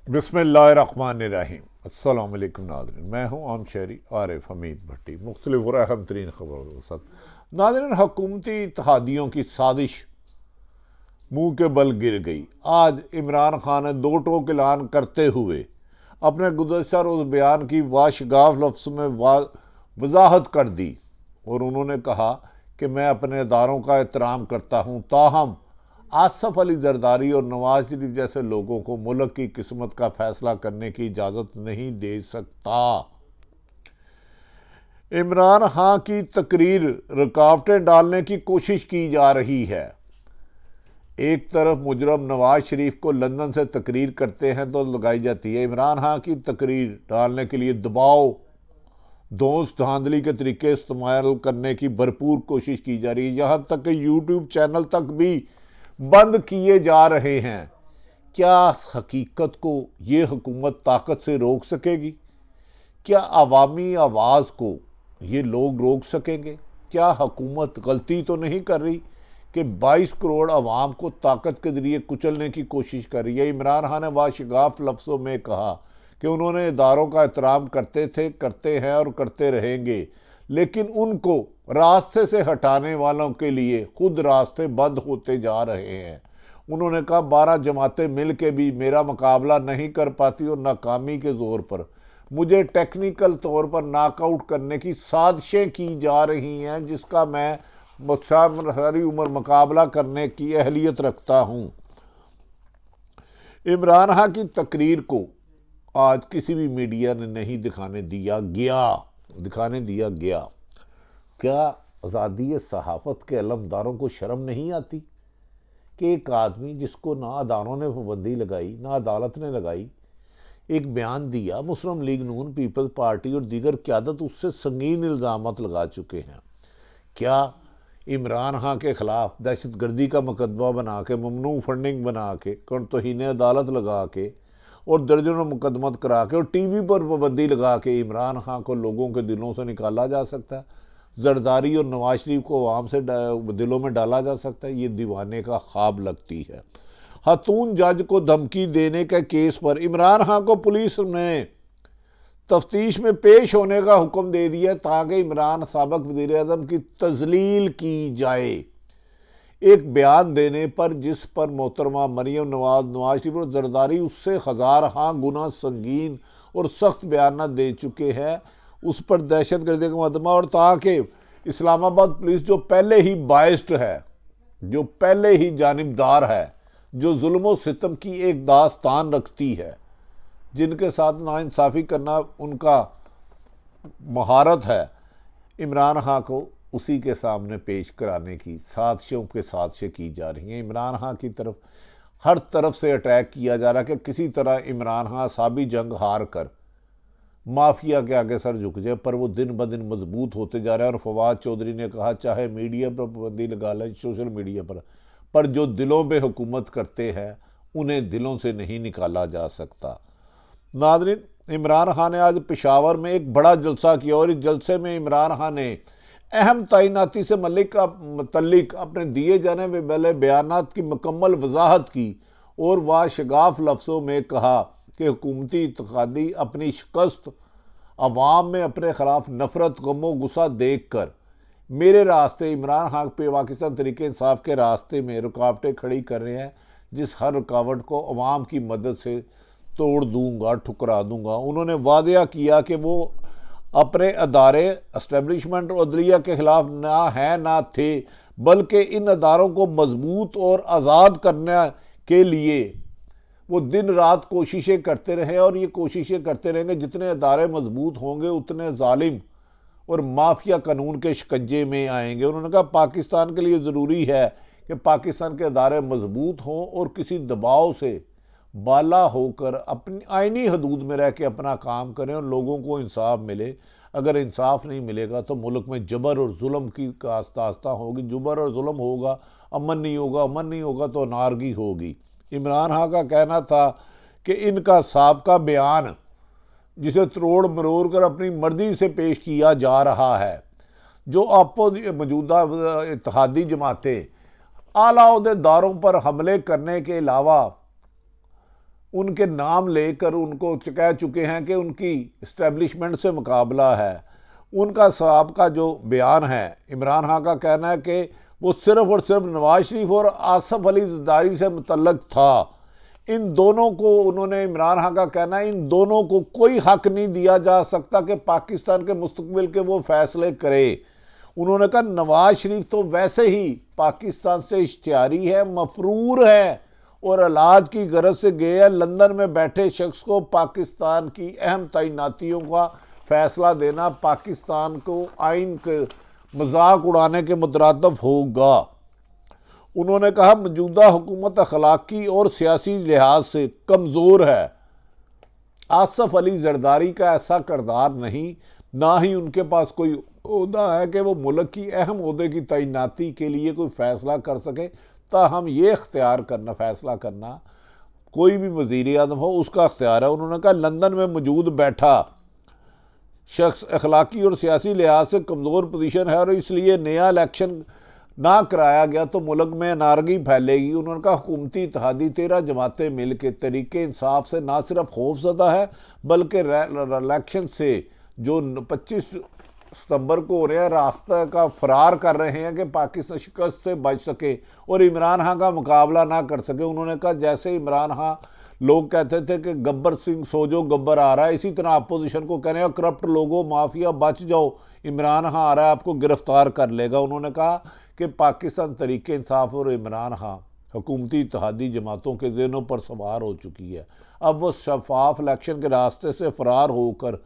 बिस्मिल्लाहिर्रहमानिर्रहीम। अस्सलाम वालेकुम नाज़रीन, मैं हूँ आम शहरी आरिफ हमीद भट्टी। मुख्तलिफ और अहम तरीन खबरों के साथ नाज़रीन, हुकूमती इत्तेहादियों की साजिश मुंह के बल गिर गई। आज इमरान खान ने दो टोक ऐलान करते हुए अपने गुज़श्ता रोज़ बयान की वाशगाफ लफ्ज़ में वजाहत कर दी और उन्होंने कहा कि मैं अपने इदारों का एहतराम करता हूँ, ताहम आसफ अली जरदारी और नवाज शरीफ जैसे लोगों को मुल्क की किस्मत का फैसला करने की इजाज़त नहीं दे सकता। इमरान खान की तकरीर रुकावटें डालने की कोशिश की जा रही है। एक तरफ मुजरम नवाज शरीफ को लंदन से तकरीर करते हैं तो लगाई जाती है, इमरान खान की तकरीर डालने के लिए दबाव दोस्त धांधली के तरीके इस्तेमाल करने की भरपूर कोशिश की जा रही है। यहाँ तक कि यूट्यूब चैनल तक भी बंद किए जा रहे हैं। क्या हकीकत को ये हुकूमत ताकत से रोक सकेगी? क्या अवामी आवाज़ को ये लोग रोक सकेंगे? क्या हुकूमत गलती तो नहीं कर रही कि 22 करोड़ अवाम को ताकत के जरिए कुचलने की कोशिश कर रही है? इमरान खान ने वाशगाफ लफ्ज़ों में कहा कि उन्होंने इदारों का एहतराम करते थे, करते हैं और करते रहेंगे, लेकिन उनको रास्ते से हटाने वालों के लिए खुद रास्ते बंद होते जा रहे हैं। उन्होंने कहा 12 जमातें मिल के भी मेरा मुकाबला नहीं कर पाती और नाकामी के ज़ोर पर मुझे टेक्निकल तौर पर नॉकआउट करने की साजिशें की जा रही हैं, जिसका मैं सारी उम्र मुकाबला करने की अहलियत रखता हूँ। इमरान खान की तकरीर को आज किसी भी मीडिया ने नहीं दिखाने दिया गया। क्या आज़ादी सहाफ़त के अलमदारों को शर्म नहीं आती कि एक आदमी जिसको ना अदारों ने पाबंदी लगाई ना अदालत ने लगाई, एक बयान दिया, मुस्लिम लीग नून, पीपल्स पार्टी और दीगर क़यादत उससे संगीन इल्ज़ामात लगा चुके हैं। क्या इमरान खान के ख़िलाफ़ दहशत गर्दी का मुकदमा बना के, ममनू फंडिंग बना के, तौहीन अदालत लगा के और दर्जनों मुकदमत करा के और टीवी पर पाबंदी लगा के इमरान खान को लोगों के दिलों से निकाला जा सकता है? जरदारी और नवाज शरीफ को आवाम से दिलों में डाला जा सकता है? ये दीवाने का ख्वाब लगती है। खातून जज को धमकी देने के केस पर इमरान खान को पुलिस ने तफ्तीश में पेश होने का हुक्म दे दिया ताकि इमरान साबिक वज़ीर-ए-आज़म की तजलील की जाए। एक बयान देने पर जिस पर मोहतरमा मरियम नवाज शरीफ और जरदारी उससे हज़ार गुना संगीन और सख्त बयान दे चुके हैं, उस पर दहशत गर्दी का मुकदमा, और ताकि इस्लामाबाद पुलिस जो पहले ही बाइस्ड है, जो पहले ही जानिबदार है, जो जुल्म सितम की एक दास्तान रखती है, जिनके साथ नाइंसाफ़ी करना उनका महारत है, इमरान खान को उसी के सामने पेश कराने की साजिशें की जा रही हैं। इमरान खान की तरफ हर तरफ से अटैक किया जा रहा है कि किसी तरह इमरान खान साबी जंग हार कर माफिया के आगे सर झुक जाए, पर वो दिन ब दिन मजबूत होते जा रहा है। और फवाद चौधरी ने कहा चाहे मीडिया पर पाबंदी लगा लें, सोशल मीडिया पर जो दिलों में हुकूमत करते हैं उन्हें दिलों से नहीं निकाला जा सकता। नाज़रीन, इमरान खान ने आज पेशावर में एक बड़ा जलसा किया और इस जलसे में इमरान खान ने अहम तैनाती से मुतल्लिक अपने दिए जाने वाले बयानात की मुकम्मल वजाहत की और वाशगाफ लफ्ज़ों में कहा कि हुकूमती इत्तेहादी अपनी शिकस्त अवाम में अपने ख़िलाफ़ नफ़रत, गमो गुस्सा देख कर मेरे रास्ते, इमरान खान पे पाकिस्तान तरीके इंसाफ के रास्ते में रुकावटें खड़ी कर रहे हैं, जिस हर रुकावट को अवाम की मदद से तोड़ दूंगा, ठुकरा दूंगा। उन्होंने वादा किया कि वो अपने अदारे एस्टेब्लिशमेंट और अदलिया के ख़िलाफ़ ना है ना थे, बल्कि इन अदारों को मजबूत और आज़ाद करने के लिए वो दिन रात कोशिशें करते रहे और ये कोशिशें करते रहेंगे। जितने अदारे मजबूत होंगे उतने जालिम और माफिया कानून के शिकंजे में आएंगे। उन्होंने कहा पाकिस्तान के लिए ज़रूरी है कि पाकिस्तान के अदारे मजबूत हों और किसी दबाव से बाला होकर अपनी आइनी हदूद में रह के अपना काम करें और लोगों को इंसाफ मिले। अगर इंसाफ नहीं मिलेगा तो मुल्क में जबर और जुल्म की आस्ता होगी। जबर और जुल्म होगा, अमन नहीं होगा, अमन नहीं होगा तो नारगी होगी। इमरान खान का कहना था कि इनका साबका बयान, जिसे तरोड़ मरोड़ कर अपनी मर्जी से पेश किया जा रहा है, जो मौजूदा इत्तेहादी जमातें आला ओहदेदारों पर हमले करने के अलावा उनके नाम लेकर उनको कह चुके हैं कि उनकी इस्टेब्लिशमेंट से मुकाबला है। उनका साहब का जो बयान है, इमरान खान का कहना है कि वो सिर्फ और सिर्फ नवाज शरीफ और आसफ अली जरदारी से मुतल्लक था। इन दोनों को, उन्होंने, इमरान खान का कहना है, इन दोनों को कोई हक नहीं दिया जा सकता कि पाकिस्तान के मुस्तकबिल के वो फैसले करे। उन्होंने कहा नवाज शरीफ तो वैसे ही पाकिस्तान से इश्तिहारी है, मफरूर है और इलाज की गरज से गए हैं। लंदन में बैठे शख्स को पाकिस्तान की अहम तैनातियों का फैसला देना पाकिस्तान को आइन के मजाक उड़ाने के मुतरादफ होगा। उन्होंने कहा मौजूदा हुकूमत अखलाकी और सियासी लिहाज से कमज़ोर है। आसफ अली जरदारी का ऐसा किरदार नहीं, ना ही उनके पास कोई ओहदा है कि वो मुल्क की अहम ओहदे की तैनाती के लिए कोई फ़ैसला कर सके। ताहम ये इख्तियार करना, फ़ैसला करना कोई भी वज़ीर आज़म हो उसका इख्तियार है। उन्होंने कहा लंदन में मौजूद बैठा शख्स अखलाकी और सियासी लिहाज से कमज़ोर पोजीशन है और इसलिए नया इलेक्शन ना कराया गया तो मुल्क में नारगी फैलेगी। उन्होंने कहा हुकूमती इत्तेहादी 13 जमातें मिल के तरीके इंसाफ से ना सिर्फ खौफजदा है बल्कि इलेक्शन से जो 25 सितंबर को हो रहे हैं रास्ता का फरार कर रहे हैं कि पाकिस्तान शिकस्त से बच सके और इमरान खान का मुकाबला ना कर सके। उन्होंने कहा जैसे इमरान खान लोग कहते थे कि गब्बर सिंह सो जो गब्बर आ रहा है, इसी तरह अपोजिशन को कहने करप्ट लोगों माफिया बच जाओ, इमरान खान आ रहा है आपको गिरफ्तार कर लेगा। उन्होंने कहा कि पाकिस्तान तरीके इंसाफ और इमरान खान हुकूमती इत्तेहादी जमातों के ज़हनों पर सवार हो चुकी है। अब वो शफाफ इलेक्शन के रास्ते से फ़रार होकर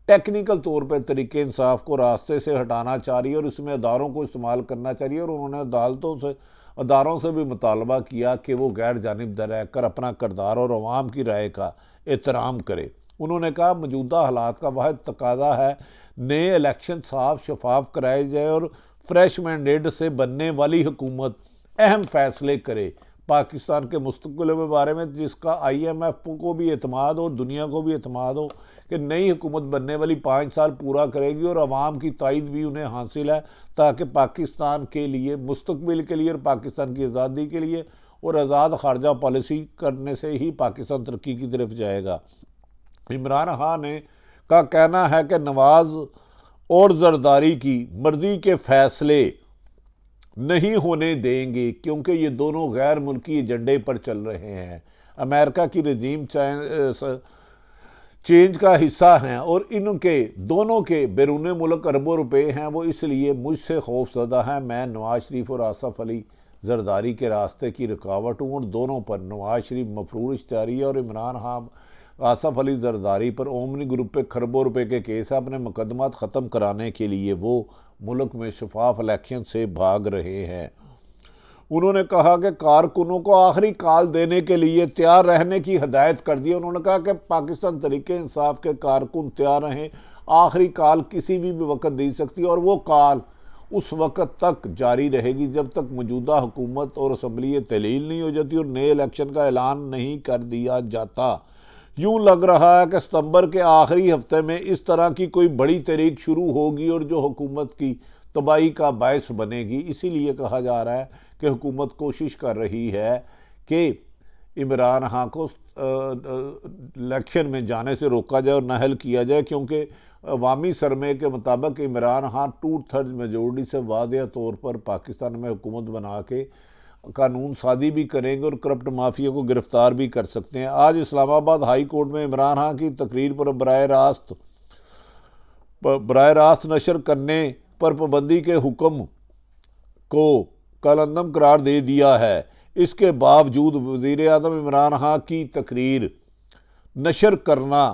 टेक्निकल तौर पर तरीके इंसाफ को रास्ते से हटाना चाह रही है और इसमें अदारों को इस्तेमाल करना चाह रही है। और उन्होंने अदारों से भी मुतालबा किया कि वो गैर जानिब रहकर अपना किरदार और अवाम की राय का एहतराम करे। उन्होंने कहा मौजूदा हालात का वाहिद तकाजा है नए इलेक्शन साफ शफाफ कराए जाए और फ्रेश मैंडेट से बनने वाली हुकूमत अहम फैसले करे पाकिस्तान के मुस्तकबिल के बारे में, जिसका IMF को भी एतमाद हो, दुनिया को भी एतमाद हो कि नई हुकूमत बनने वाली 5 साल पूरा करेगी और अवाम की तायद भी उन्हें हासिल है, ताकि पाकिस्तान के लिए, मुस्तकबिल के लिए और पाकिस्तान की आज़ादी के लिए और आज़ाद खारजा पॉलिसी करने से ही पाकिस्तान तरक्की की तरफ जाएगा। इमरान खान ने का कहना है कि नवाज और जरदारी की मर्जी के फैसले नहीं होने देंगे क्योंकि ये दोनों गैर मुल्की एजेंडे पर चल रहे हैं, अमेरिका की रजीम चेंज का हिस्सा हैं और इनके दोनों के बैरून मुल्क अरबों रुपए हैं। वो इसलिए मुझसे खौफजदा है। मैं नवाज शरीफ और आसफ अली जरदारी के रास्ते की रुकावट हूँ और दोनों पर, नवाज शरीफ मफरूर इश्तिहारी है और इमरान खान आसफ अली जरदारी पर ओमनी ग्रुप पे खरबों रुपए के केस है। अपने मुकदमात ख़त्म कराने के लिए वो मुल्क में शफाफ इलेक्शन से भाग रहे हैं। उन्होंने कहा कि कारकुनों को आखिरी कॉल देने के लिए तैयार रहने की हिदायत कर दी। उन्होंने कहा कि पाकिस्तान तरीके इंसाफ के कारकुन तैयार रहें, आखिरी कॉल किसी भी वक्त दे सकती है और वो कॉल उस वक़्त तक जारी रहेगी जब तक मौजूदा हुकूमत और असम्बली तहलील नहीं हो जाती और नए इलेक्शन का ऐलान नहीं कर दिया जाता। यूँ लग रहा है कि सितंबर के आखिरी हफ्ते में इस तरह की कोई बड़ी तहरीक शुरू होगी और जो हुकूमत की तबाही का बायस बनेगी। इसीलिए कहा जा रहा है कि हुकूमत कोशिश कर रही है कि इमरान खान को इलेक्शन में जाने से रोका जाए और नाअहल किया जाए, क्योंकि अवामी सरमे के मुताबिक इमरान खान 2/3 मेजोरिटी से वाज़ेह तौर पर पाकिस्तान में हुकूमत बना के कानून साजी भी करेंगे और करप्ट माफिया को गिरफ्तार भी कर सकते हैं। आज इस्लामाबाद हाई कोर्ट में इमरान खान की तकरीर पर बराह रास्त नशर करने पर पाबंदी के हुक्म को कलअदम करार दे दिया है। इसके बावजूद वज़ीर आज़म इमरान खान की तकरीर नशर करना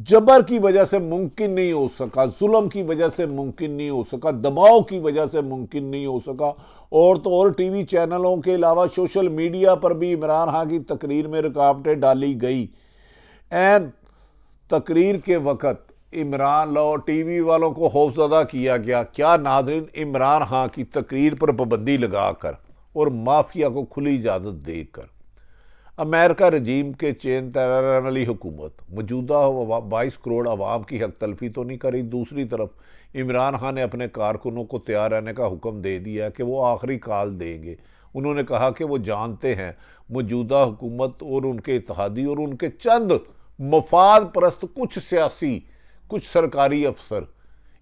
जबर की वजह से मुमकिन नहीं हो सका, जुल्म की वजह से मुमकिन नहीं हो सका, दबाव की वजह से मुमकिन नहीं हो सका। और तो और टीवी चैनलों के अलावा सोशल मीडिया पर भी इमरान खान की तकरीर में रुकावटें डाली गई। एन तकरीर के वक़्त इमरान टीवी वालों को खौफजदा किया गया। क्या नाज़रीन, इमरान खान की तकरीर पर पाबंदी लगाकर और माफिया को खुली इजाज़त देकर अमेरिका रजीम के चेन तैराने वाली हुकूमत मौजूदा 22 करोड़ आवाम की हक तलफी तो नहीं करी। दूसरी तरफ इमरान खान ने अपने कारकुनों को तैयार रहने का हुक्म दे दिया कि वो आखिरी कॉल देंगे उन्होंने कहा कि वो जानते हैं मौजूदा हुकूमत और उनके इत्तेहादी और उनके चंद मफाद परस्त कुछ सियासी, कुछ सरकारी अफसर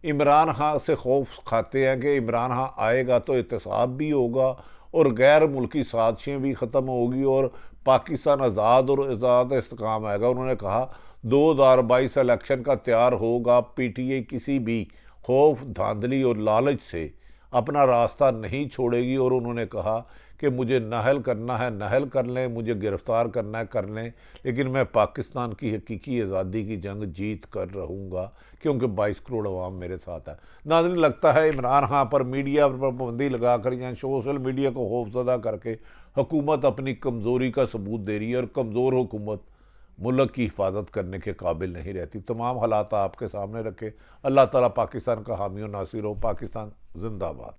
इमरान खान से खौफ खाते हैं कि इमरान खान आएगा तो एहतसाब भी होगा और गैर मुल्की साजिशें भी ख़त्म होगी और पाकिस्तान आज़ाद और आज़ाद इस्तेकाम आएगा। उन्होंने कहा 2022 इलेक्शन का तैयार होगा, पीटीआई किसी भी खौफ, धांधली और लालच से अपना रास्ता नहीं छोड़ेगी। और उन्होंने कहा कि मुझे नाहल करना है नाहल कर लें, मुझे गिरफ़्तार करना है कर लें, लेकिन मैं पाकिस्तान की हकीकी आज़ादी की जंग जीत कर रहूँगा क्योंकि 22 करोड़ अवाम मेरे साथ है। नाज़रीन, लगता है इमरान खान पर मीडिया पर पाबंदी लगाकर या सोशल मीडिया को खौफजदा करके हुकूमत अपनी कमज़ोरी का सबूत दे रही है और कमज़ोर हुकूमत मुल्क की हिफाजत करने के काबिल नहीं रहती। तमाम हालात आपके सामने रखे। अल्लाह ताला पाकिस्तान का हामी और नासिर हो। पाकिस्तान जिंदाबाद।